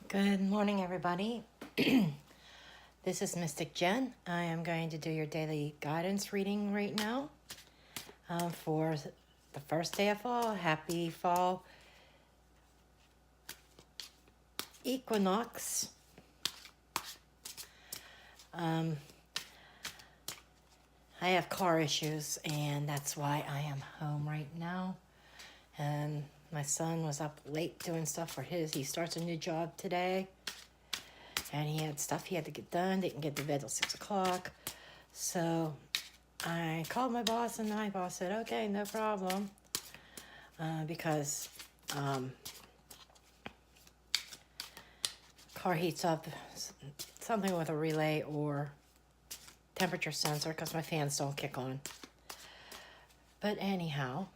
Good morning, everybody. This is Mystic Jen. I am going to do your daily guidance reading right now for the first day of fall. Happy fall equinox. I have car issues, and that's why I am home right now. And my son was up late doing stuff for he starts a new job today. And he had stuff he had to get done, didn't get to bed till 6 o'clock. So I called my boss, and my boss said, okay, no problem. Because car heats up, something with a relay or temperature sensor, because my fans don't kick on. But anyhow,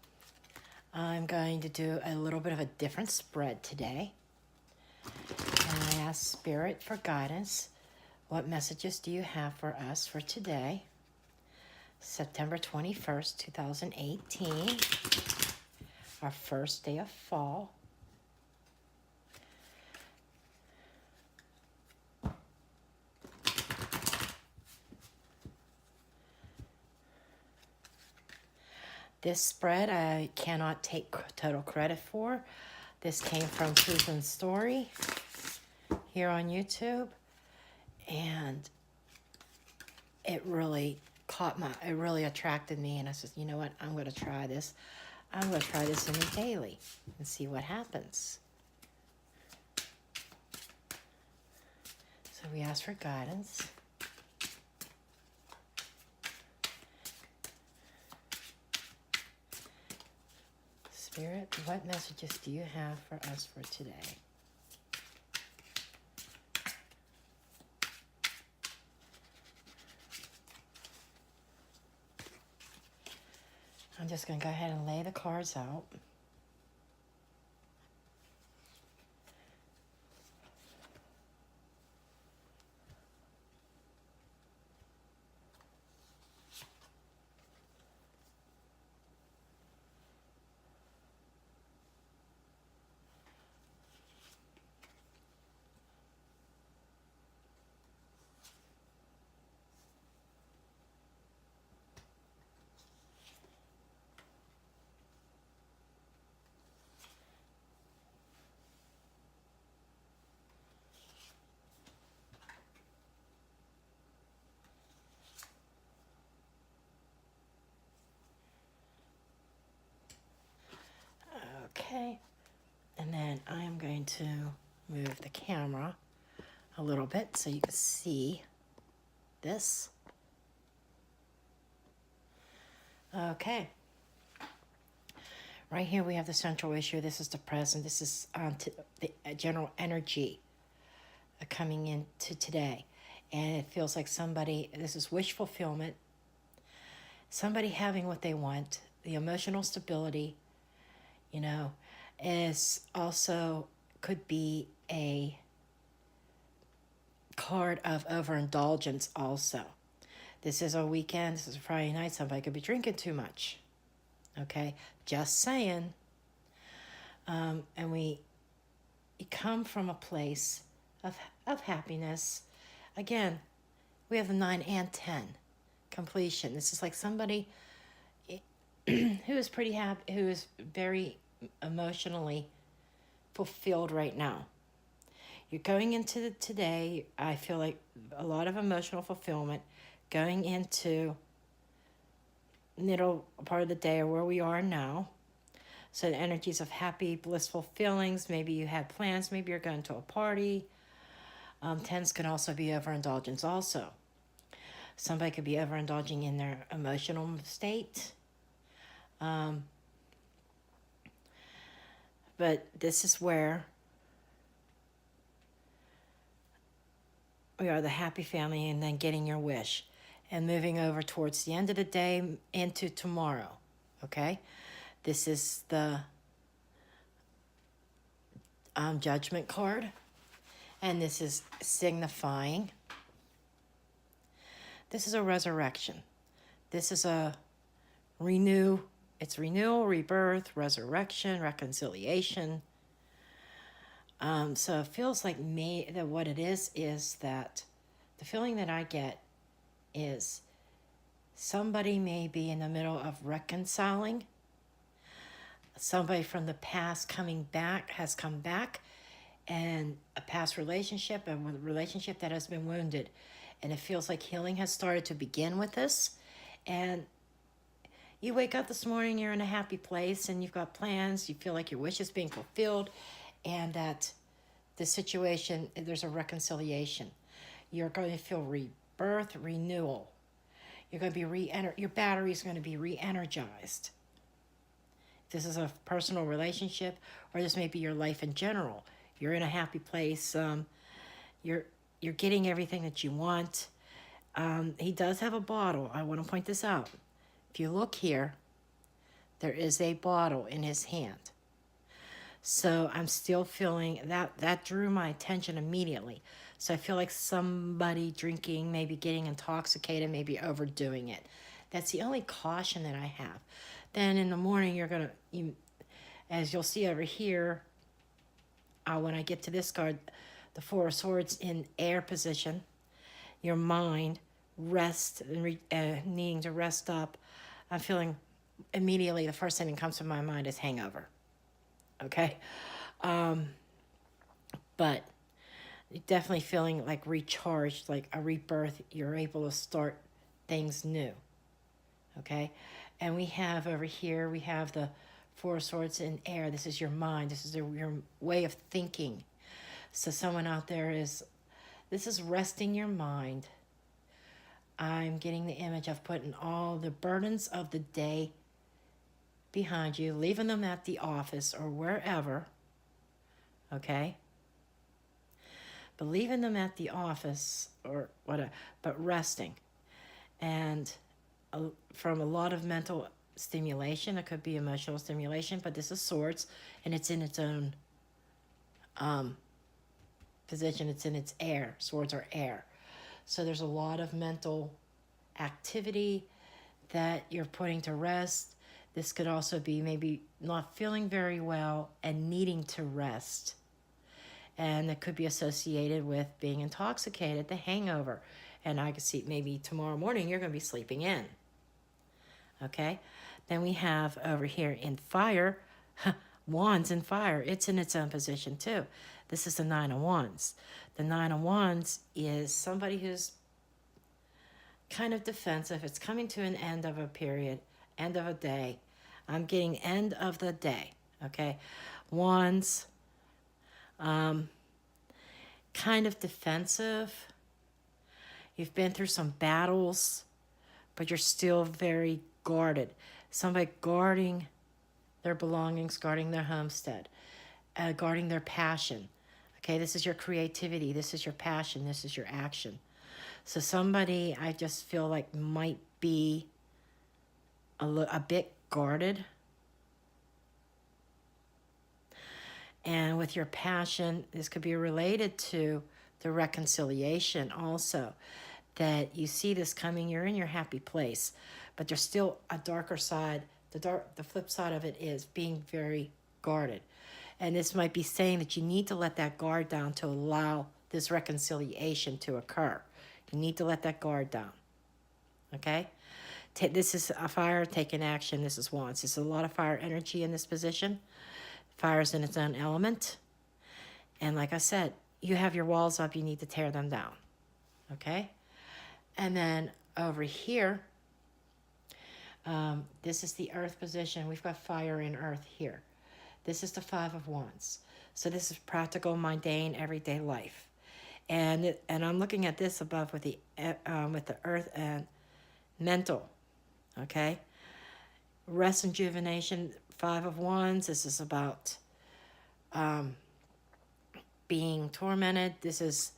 I'm going to do a little bit of a different spread today. And I asked Spirit for guidance. What messages do you have for us for today, September 21st, 2018, our first day of fall? This spread I cannot take total credit for. This came from Susan's story here on YouTube, and it really it really attracted me, and I said, you know what, I'm going to try this. I'm going to try this in the daily and see what happens. So we asked for guidance. Spirit, what messages do you have for us for today? I'm just going to go ahead and lay the cards out. Okay, and then I'm going to move the camera a little bit so you can see this. Okay, right here we have the central issue. This is the present. This is the general energy coming into today, and it feels like this is wish fulfillment, somebody having what they want, the emotional stability, is also could be a card of overindulgence also. This is a weekend, this is a Friday night, somebody could be drinking too much. Okay, just saying. And we come from a place of happiness. Again, we have the 9 and 10 completion. This is like somebody who is pretty happy, who is very emotionally fulfilled right now. You're going into today, I feel like a lot of emotional fulfillment, going into middle part of the day or where we are now. So the energies of happy, blissful feelings. Maybe you had plans, maybe you're going to a party. 10s can also be overindulgence also. Somebody could be overindulging in their emotional state. But this is where we are the happy family, and then getting your wish and moving over towards the end of the day into tomorrow. Okay? This is the judgment card, and this is signifying. This is a resurrection. This is a it's renewal, rebirth, resurrection, reconciliation. So it feels like that what it is that the feeling that I get is somebody may be in the middle of reconciling. Somebody from the past has come back, and a past relationship, a relationship that has been wounded. And it feels like healing has started to begin with this. And you wake up this morning, you're in a happy place, and you've got plans, you feel like your wish is being fulfilled, and that the situation, there's a reconciliation. You're going to feel rebirth, renewal. You're going to be your battery is going to be re-energized. This is a personal relationship, or this may be your life in general. You're in a happy place. You're getting everything that you want. He does have a bottle. I want to point this out. If you look here, there is a bottle in his hand. So I'm still feeling that drew my attention immediately. So I feel like somebody drinking, maybe getting intoxicated, maybe overdoing it. That's the only caution that I have. Then in the morning, as you'll see over here, when I get to this card, the Four of Swords in air position, your mind rest and needing to rest up. I'm feeling immediately the first thing that comes to my mind is hangover. Okay? But definitely feeling like recharged, like a rebirth. You're able to start things new. Okay? And we have over here, we have the Four of Swords in air. This is your mind. This is your way of thinking. So someone out there this is resting your mind. I'm getting the image of putting all the burdens of the day behind you, leaving them at the office or wherever, okay? But leaving them at the office or whatever, but resting. And from a lot of mental stimulation, it could be emotional stimulation, but this is swords, and it's in its own position. It's in its air. Swords are air. So there's a lot of mental activity that you're putting to rest. This could also be maybe not feeling very well and needing to rest. And it could be associated with being intoxicated, the hangover. And I can see maybe tomorrow morning you're going to be sleeping in. Okay? Then we have over here in fire, wands in fire. It's in its own position too. This is the Nine of Wands. The Nine of Wands is somebody who's kind of defensive. It's coming to an end of a period, end of a day. I'm getting end of the day, okay? Wands, kind of defensive. You've been through some battles, but you're still very guarded. Somebody guarding their belongings, guarding their homestead, guarding their passion. Okay, this is your creativity. This is your passion. This is your action. So somebody I just feel like might be a bit guarded. And with your passion, this could be related to the reconciliation also. That you see this coming, you're in your happy place, but there's still a darker side. The flip side of it is being very guarded. And this might be saying that you need to let that guard down to allow this reconciliation to occur. You need to let that guard down. Okay? This is a fire taking action. This is Wands. There's a lot of fire energy in this position. Fire's in its own element. And like I said, you have your walls up. You need to tear them down. Okay? And then over here, this is the earth position. We've got fire in earth here. This is the Five of Wands. So this is practical, mundane, everyday life. And I'm looking at this above with the earth and mental, okay? Rest and rejuvenation, Five of Wands. This is about being tormented. This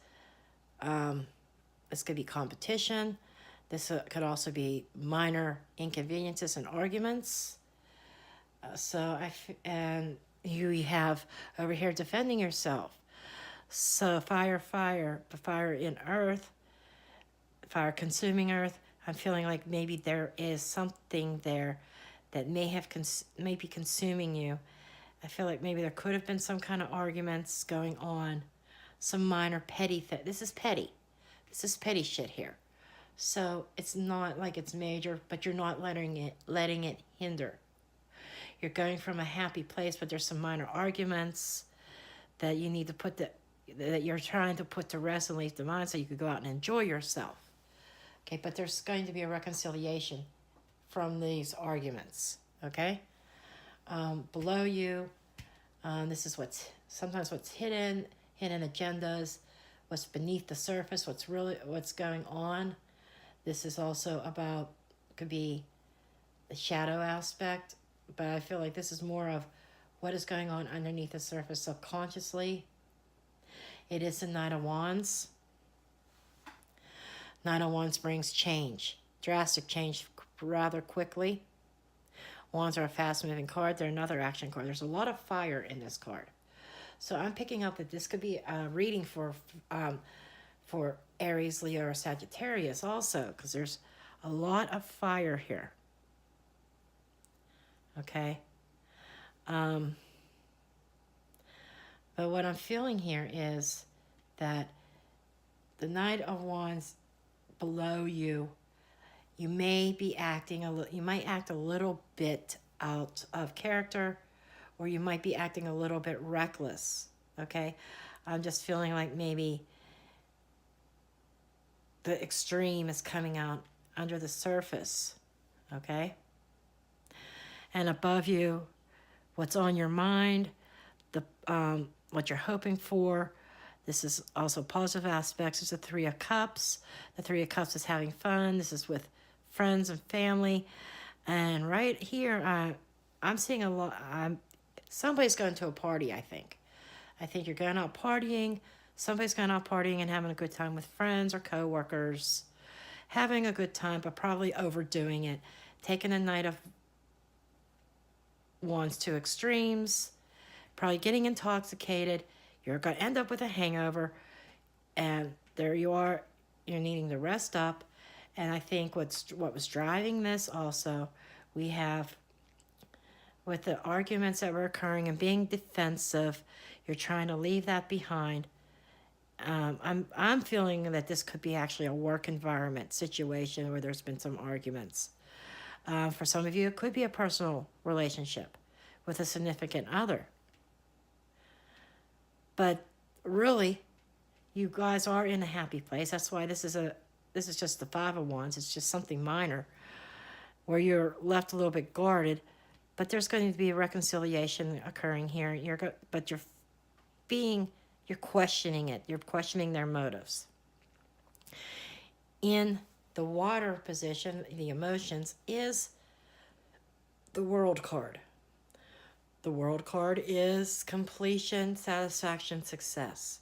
could be competition. This could also be minor inconveniences and arguments. And you have over here defending yourself. So fire, but fire in earth, fire consuming earth. I'm feeling like maybe there is something there that may be consuming you. I feel like maybe there could have been some kind of arguments going on, some minor petty thing. This is petty. This is petty shit here. So it's not like it's major, but you're not letting it hinder. You're going from a happy place, but there's some minor arguments that you need to that you're trying to put to rest and leave the mind so you could go out and enjoy yourself. Okay, but there's going to be a reconciliation from these arguments. Okay, below you, this is sometimes what's hidden agendas, what's beneath the surface, what's going on. This is also about, could be the shadow aspect, but I feel like this is more of what is going on underneath the surface subconsciously. It is the Knight of Wands. Knight of Wands brings change, drastic change rather quickly. Wands are a fast-moving card. They're another action card. There's a lot of fire in this card. So I'm picking up that this could be a reading for Aries, Leo, or Sagittarius also, because there's a lot of fire here. Okay? But what I'm feeling here is that the Knight of Wands below you, you may be acting you might act a little bit out of character, or you might be acting a little bit reckless. Okay? I'm just feeling like maybe the extreme is coming out under the surface. Okay? And above you, what's on your mind, what you're hoping for. This is also positive aspects. It's the Three of Cups. The Three of Cups is having fun. This is with friends and family. And right here, I'm seeing a lot. Somebody's going to a party, I think. I think you're going out partying. Somebody's going out partying and having a good time with friends or coworkers. Having a good time, but probably overdoing it. Taking the Knight of Wands to extremes. Probably getting intoxicated. You're going to end up with a hangover. And there you are. You're needing to rest up. And I think what was driving this also, we have with the arguments that were occurring and being defensive, you're trying to leave that behind. I'm feeling that this could be actually a work environment situation where there's been some arguments. For some of you, it could be a personal relationship with a significant other. But really, you guys are in a happy place. That's why this is just the Five of Wands. It's just something minor where you're left a little bit guarded. But there's going to be a reconciliation occurring here. But you're questioning it. You're questioning their motives. In the water position, the emotions, is the World card. The World card is completion, satisfaction, success.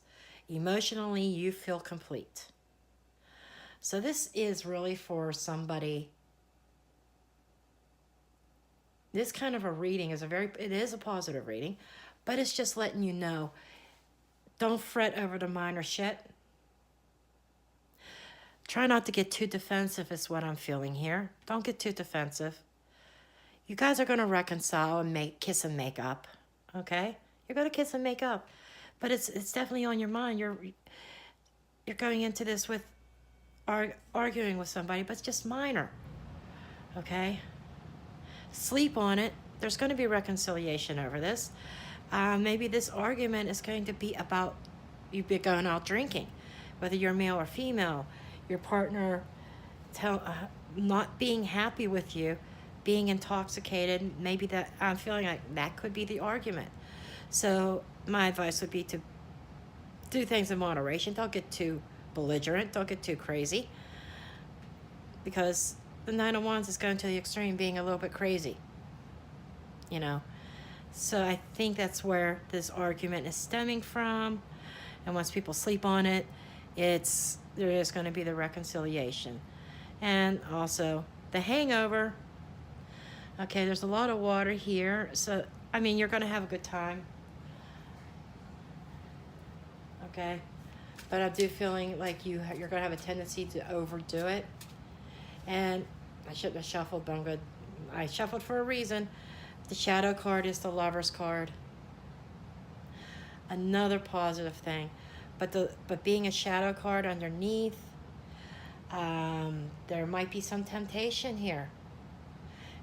Emotionally, you feel complete. So this is really for somebody. This kind of a reading is it is a positive reading, but it's just letting you know, don't fret over the minor shit. Try not to get too defensive is what I'm feeling here. Don't get too defensive. You guys are going to reconcile and kiss and make up, okay? You're going to kiss and make up, but it's definitely on your mind. You're going into this with arguing with somebody, but it's just minor, okay? Sleep on it. There's going to be reconciliation over this. Maybe this argument is going to be about you going out drinking, whether you're male or female, your partner not being happy with you, being intoxicated. Maybe that I'm feeling like that could be the argument. So my advice would be to do things in moderation. Don't get too belligerent. Don't get too crazy, because the Nine of Wands is going to the extreme, being a little bit crazy, you know. So I think that's where this argument is stemming from. And once people sleep on it, there is going to be the reconciliation. And also the hangover. Okay, there's a lot of water here. So, I mean, you're going to have a good time. Okay. But I do feeling like you're going to have a tendency to overdo it. And I shouldn't have shuffled, but I shuffled for a reason. The shadow card is the Lover's card. Another positive thing. But being a shadow card underneath, there might be some temptation here.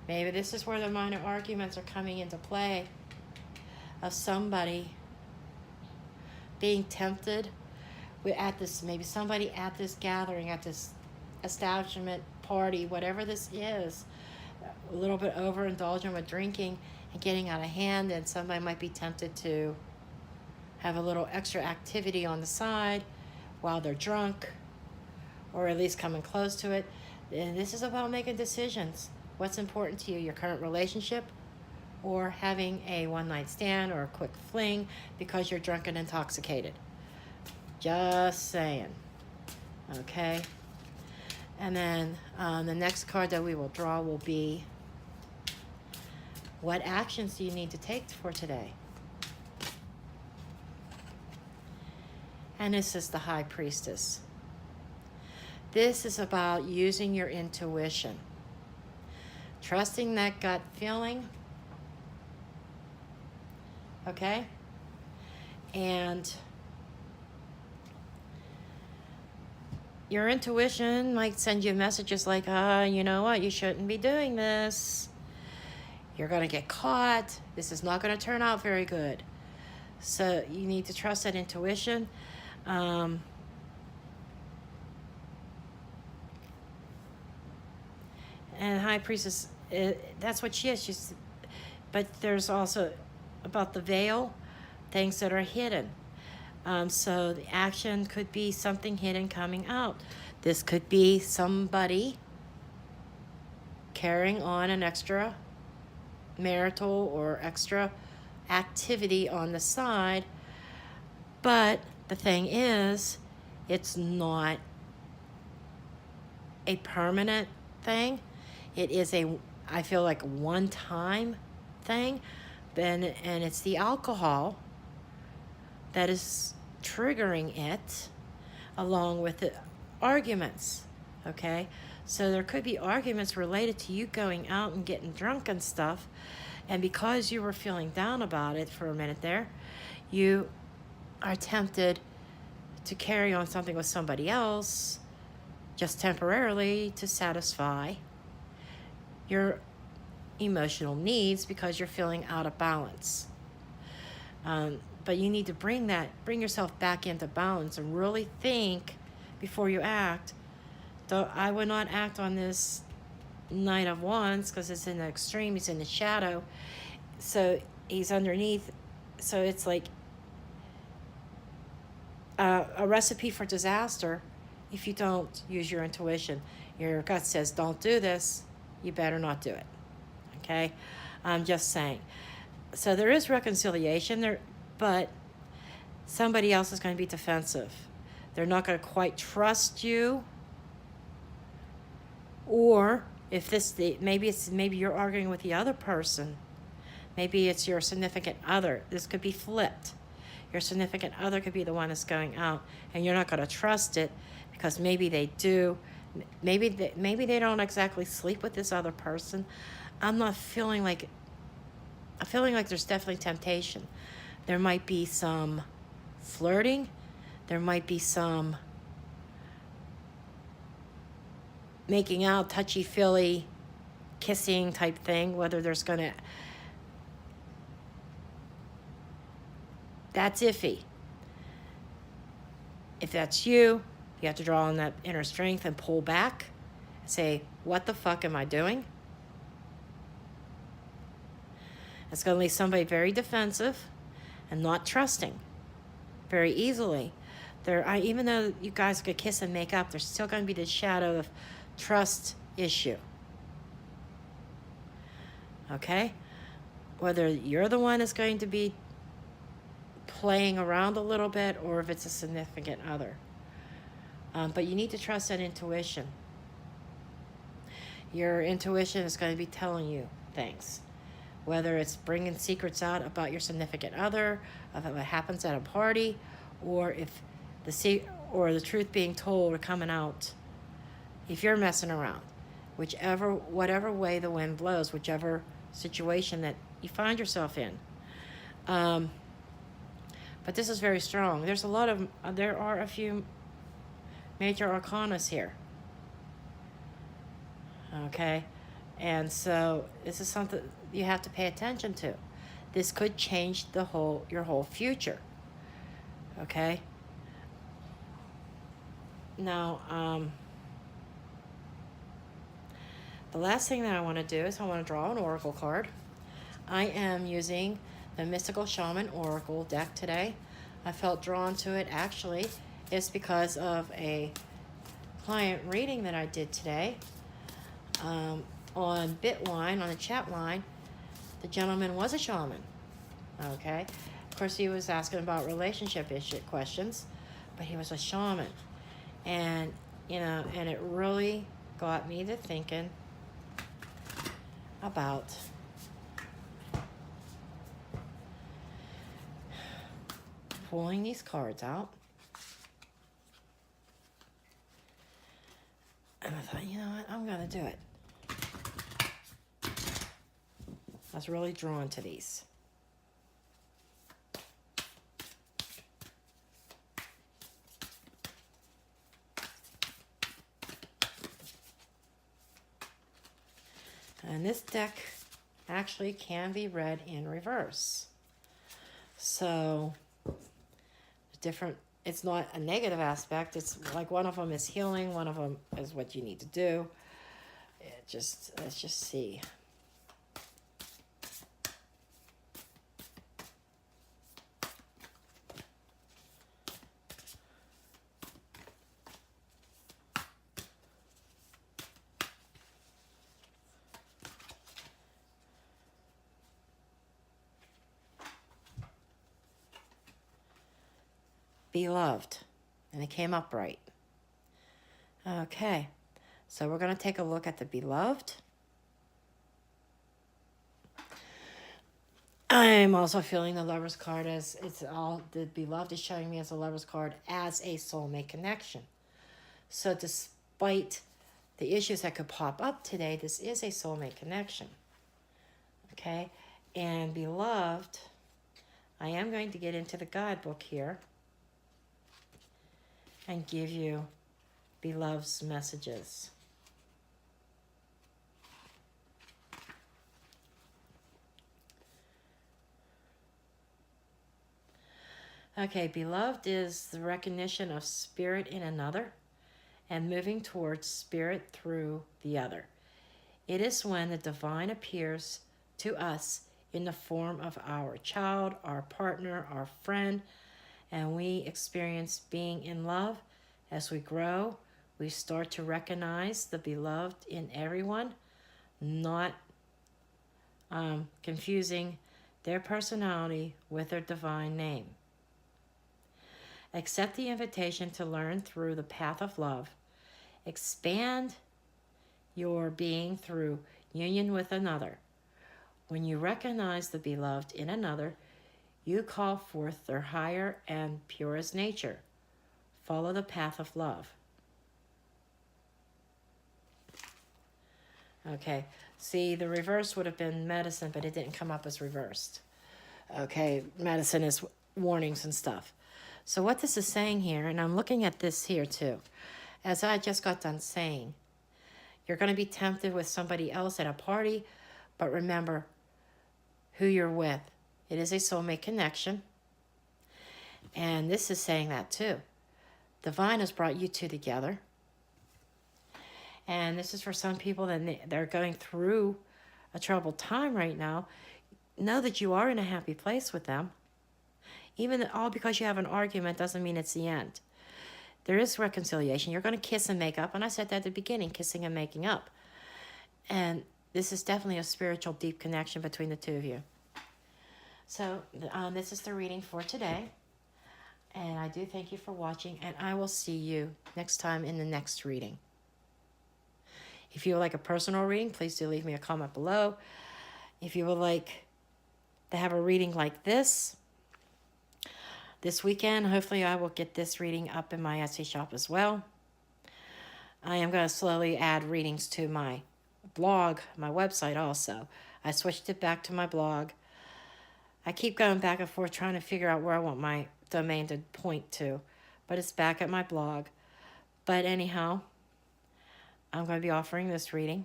Maybe this is where the minor arguments are coming into play, of somebody being tempted at this, maybe somebody at this gathering, at this establishment, party, whatever this is, a little bit overindulgent with drinking and getting out of hand, and somebody might be tempted to have a little extra activity on the side while they're drunk, or at least coming close to it. And this is about making decisions. What's important to you, your current relationship, or having a one-night stand or a quick fling because you're drunk and intoxicated? Just saying. Okay? And then the next card that we will draw will be, what actions do you need to take for today? And this is the High Priestess. This is about using your intuition, trusting that gut feeling, okay? And your intuition might send you messages like, you know what, you shouldn't be doing this. You're going to get caught. This is not going to turn out very good. So you need to trust that intuition. And High Priestess, that's what she is. But there's also about the veil, things that are hidden. So the action could be something hidden coming out. This could be somebody carrying on an extra marital or extra activity on the side. But the thing is, it's not a permanent thing. It is I feel like one-time thing. And it's the alcohol that is triggering it, along with the arguments, okay? So there could be arguments related to you going out and getting drunk and stuff, and because you were feeling down about it for a minute there, you are tempted to carry on something with somebody else just temporarily to satisfy your emotional needs because you're feeling out of balance. But you need to bring yourself back into balance and really think before you act. Though I would not act on this Knight of Wands because it's in the extreme, he's in the shadow. So he's underneath. So it's like a recipe for disaster if you don't use your intuition. Your gut says, don't do this. You better not do it. Okay? I'm just saying. So there is reconciliation there, but somebody else is going to be defensive. They're not going to quite trust you. Or if maybe you're arguing with the other person. Maybe it's your significant other. This could be flipped. Your significant other could be the one that's going out, and you're not going to trust it because maybe they do. Maybe they don't exactly sleep with this other person. I'm feeling like there's definitely temptation. There might be some flirting. There might be some making out, touchy-feely, kissing type thing, whether there's going to... That's iffy. If that's you, you have to draw on that inner strength and pull back and say, what the fuck am I doing? It's going to leave somebody very defensive and not trusting very easily. Even though you guys could kiss and make up, there's still going to be this shadow of trust issue. Okay? Whether you're the one that's going to be playing around a little bit or if it's a significant other. But you need to trust that intuition. Your intuition is going to be telling you things. Whether it's bringing secrets out about your significant other, of what happens at a party, or if the truth being told or coming out, if you're messing around, whatever way the wind blows, whichever situation that you find yourself in. But this is very strong. There are a few major arcanas here. Okay? And so this is something you have to pay attention to. This could change your whole future. Okay? Now, the last thing that I want to do is I want to draw an oracle card. I am using the Mystical Shaman Oracle deck today. I felt drawn to it. Actually, it's because of a client reading that I did today on Bitline, on the chat line. The gentleman was a shaman. Okay? Of course, he was asking about relationship questions, but he was a shaman. And, and it really got me to thinking about pulling these cards out. And I thought, you know what, I'm going to do it. I was really drawn to these. And this deck actually can be read in reverse. So, it's not a negative aspect. It's like one of them is healing, one of them is what you need to do. Let's just see. Beloved, and it came up right. Okay, so we're going to take a look at the beloved. I'm also feeling the Lover's card as the beloved is showing me as a Lover's card as a soulmate connection. So despite the issues that could pop up today, this is a soulmate connection. Okay, and beloved, I am going to get into the guidebook here and give you beloved's messages. Okay, beloved is the recognition of spirit in another and moving towards spirit through the other. It is when the divine appears to us in the form of our child, our partner, our friend, and we experience being in love. As we grow, we start to recognize the beloved in everyone, not confusing their personality with their divine name. Accept the invitation to learn through the path of love. Expand your being through union with another. When you recognize the beloved in another, you call forth their higher and purest nature. Follow the path of love. Okay, see, the reverse would have been medicine, but it didn't come up as reversed. Okay, medicine is warnings and stuff. So what this is saying here, and I'm looking at this here too, as I just got done saying, you're going to be tempted with somebody else at a party, but remember who you're with. It is a soulmate connection. And this is saying that too. Divine has brought you two together. And this is for some people that they're going through a troubled time right now. Know that you are in a happy place with them. Even all because you have an argument doesn't mean it's the end. There is reconciliation. You're going to kiss and make up. And I said that at the beginning, kissing and making up. And this is definitely a spiritual deep connection between the two of you. So this is the reading for today. And I do thank you for watching. And I will see you next time in the next reading. If you would like a personal reading, please do leave me a comment below. If you would like to have a reading like this weekend, hopefully I will get this reading up in my Etsy shop as well. I am going to slowly add readings to my blog, my website also. I switched it back to my blog. I keep going back and forth trying to figure out where I want my domain to point to, but it's back at my blog. But anyhow, I'm going to be offering this reading,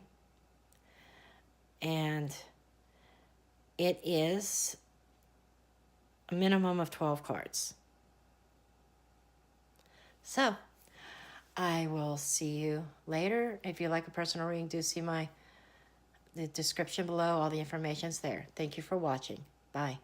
and it is a minimum of 12 cards. So, I will see you later. If you like a personal reading, do see the description below. All the information's there. Thank you for watching. Bye.